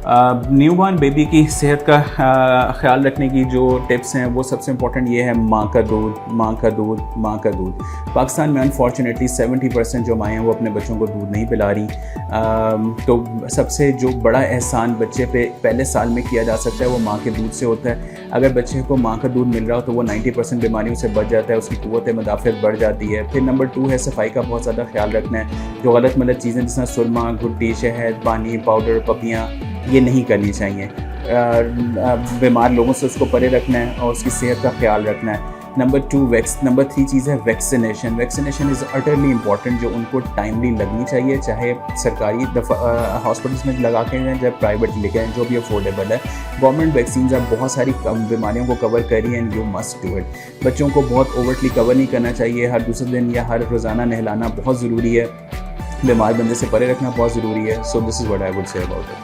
Newborn baby की सेहत का ख्याल रखने की जो टिप्स हैं वो सबसे इम्पोर्टेंट ये है माँ का दूध, माँ का दूध, माँ का दूध। पाकिस्तान में अनफॉर्चुनेटली 70% जो माएँ हैं वो अपने बच्चों को दूध नहीं पिला रही। तो सबसे जो बड़ा एहसान बच्चे पे पहले साल में किया जा सकता है वो माँ के दूध से होता है। अगर बच्चे को माँ का दूध मिल रहा हो तो वो 90% बीमारियों से बच जाता है, उसकी क़ुव्वत मदाफ़त बढ़ जाती है। फिर नंबर 2 है सफाई का बहुत ज़्यादा ख्याल रखना है। जो गलत मलत चीज़ें जैसे सुरमा, घुट्टी, शहद, पानी, पाउडर, पपियाँ ये नहीं करनी चाहिए। बीमार लोगों से उसको परे रखना है और उसकी सेहत का ख्याल रखना है। नंबर 3 चीज़ है vaccination. Vaccination is utterly important, जो उनको टाइमली लगनी चाहिए, चाहे सरकारी हॉस्पिटल्स में लगा के हैं, चाहे प्राइवेट लेके हैं, जो भी अफोर्डेबल है। गवर्नमेंट वैक्सीन अब बहुत सारी बीमारियों को कवर कर रही है and you must do it. बच्चों को बहुत ओवरटली कवर नहीं करना चाहिए। हर दूसरे दिन या हर रोज़ाना नहलाना बहुत ज़रूरी है। बीमार बंदे से परे रखना बहुत ज़रूरी है। So this is what I would say about it.